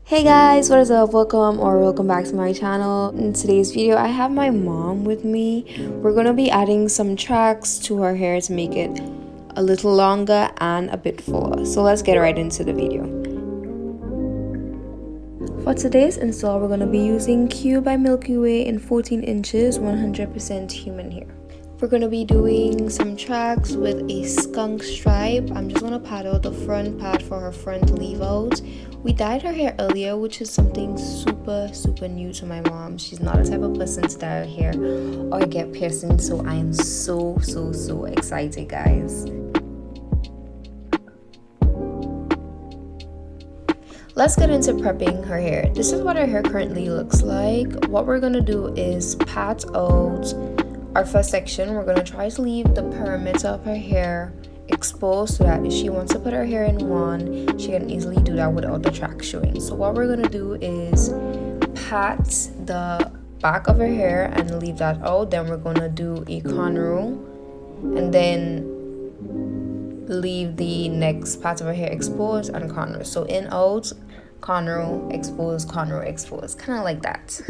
Hey guys, what is up? Welcome back to my channel. In today's video, I have my mom with me. We're gonna be adding some tracks to her hair to make it a little longer and a bit fuller. So let's get right into the video. For today's install, we're gonna be using Q by Milky Way in 14 inches, 100% human hair. We're going to be doing some tracks with a skunk stripe. I'm just going to pat out the front part for her front leave out. We dyed her hair earlier, which is something super new to my mom. She's not the type of person to dye her hair or get piercings, so I am so excited, guys. Let's get into prepping her hair. This is what her hair currently looks like. What we're going to do is pat out our first section. We're going to try to leave the perimeter of her hair exposed so that if she wants to put her hair in one, she can easily do that without the track showing. So what we're going to do is pat the back of her hair and leave that out. Then we're going to do a cornrow and then leave the next part of her hair exposed and cornrow. So in, out, cornrow, exposed, kind of like that.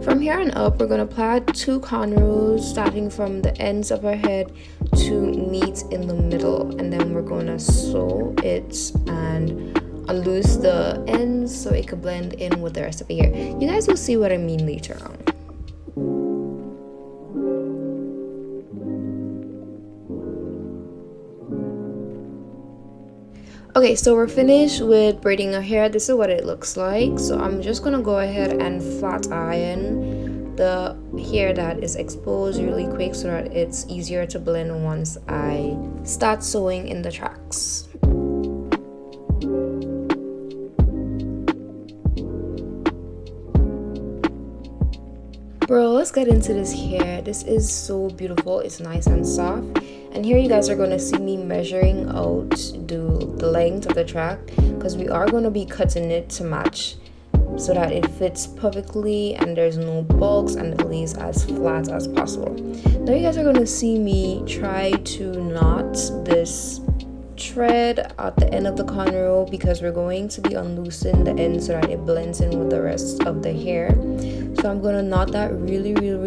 From here on up, we're going to plait 2 cornrows starting from the ends of her head to meet in the middle, and then we're going to sew it and unloose the ends so it could blend in with the rest of the hair. You guys will see what I mean later on. Okay, so we're finished with braiding her hair. This is what it looks like. So I'm just gonna go ahead and flat iron the hair that is exposed really quick so that it's easier to blend once I start sewing in the tracks. Bro, let's get into this hair. This is so beautiful. It's nice and soft. And here you guys are going to see me measuring out the length of the track, because we are going to be cutting it to match so that it fits perfectly and there's no bulks and it lays as flat as possible. Now you guys are going to see me try to knot this thread at the end of the cornrow, because we're going to be unloosing the end so that it blends in with the rest of the hair. So I'm gonna knot that really tight.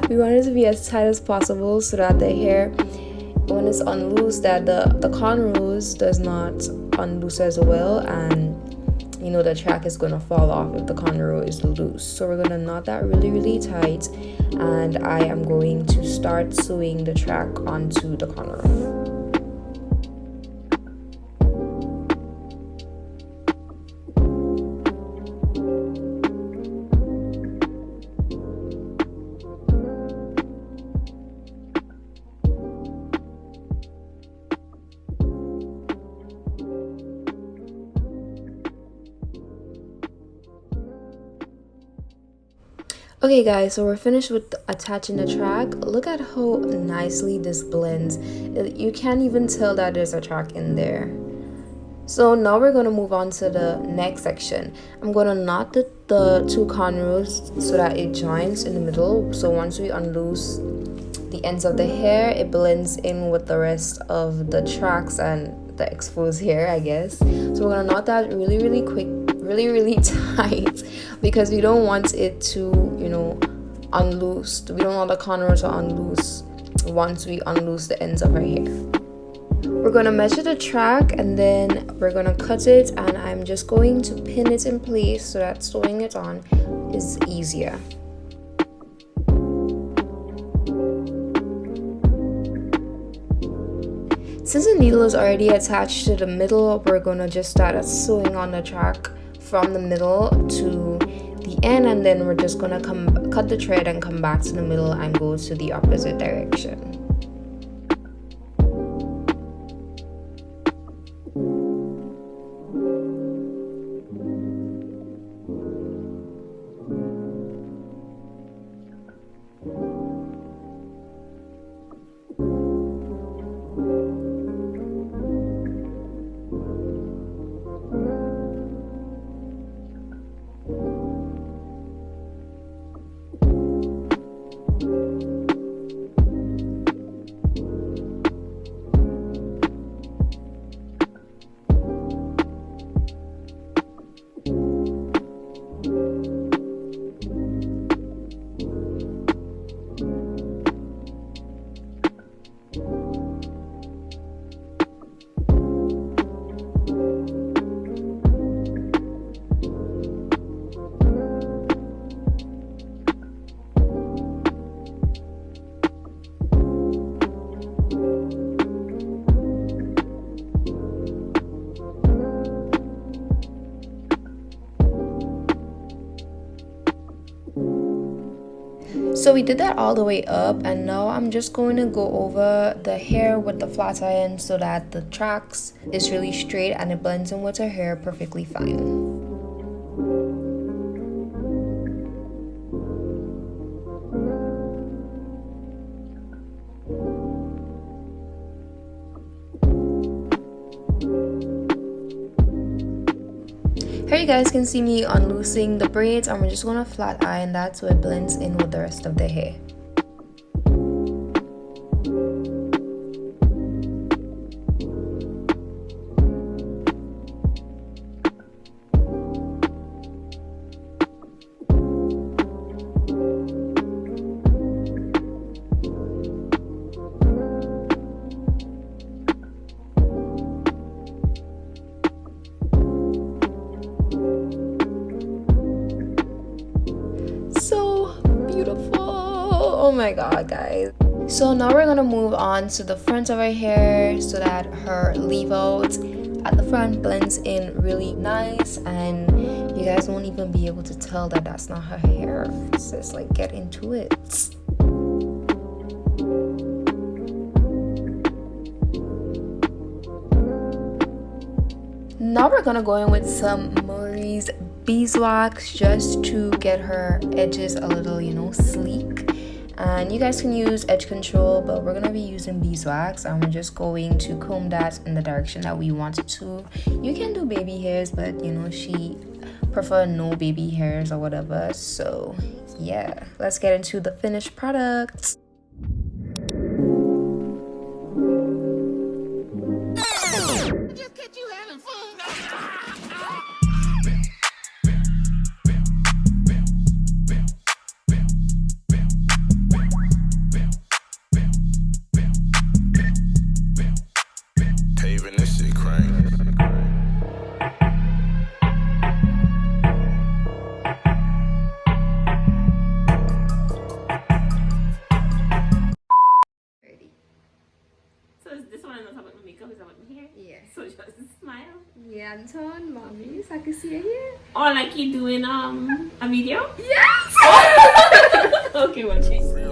We want it to be as tight as possible so that the hair, when it's unloosed, that the cornrows does not unloose as well, and you know the track is gonna fall off if the cornrow is loose. So we're gonna knot that really tight, and I am going to start sewing the track onto the cornrow. Okay guys, so we're finished with attaching the track. Look at how nicely this blends. You can't even tell that there's a track in there. So now we're going to move on to the next section. I'm going to knot the 2 cornrows so that it joins in the middle. So once we unloose the ends of the hair, it blends in with the rest of the tracks and the exposed hair, I guess. So we're going to knot that really quick, really tight, because we don't want it to, you know, unloose. We don't want the cornrow to unloose once we unloose the ends of her hair. We're going to measure the track and then we're going to cut it, and I'm just going to pin it in place so that sewing it on is easier. Since the needle is already attached to the middle, we're going to just start sewing on the track from the middle to the end, and then we're just gonna cut the thread and come back to the middle and go to the opposite direction. So we did that all the way up, and now I'm just going to go over the hair with the flat iron so that the tracks is really straight and it blends in with her hair perfectly fine. Here you guys can see me unloosing the braids, and we're just gonna flat iron that so it blends in with the rest of the hair. So beautiful, oh my god, guys. So now we're gonna move on to the front of her hair so that her leave out at the front blends in really nice, and you guys won't even be able to tell that that's not her hair. It's just like, get into it. Now we're gonna go in with some Murray's beeswax just to get her edges a little, you know, sleek. And you guys can use edge control, but we're gonna be using beeswax, and we're just going to comb that in the direction that we want it to. You can do baby hairs, but you know, she prefer no baby hairs or whatever. So yeah, let's get into the finished product. So just smile. Yeah, Anton, mommy, so I can see you. Or like you doing a video? Yes! Okay, watch it.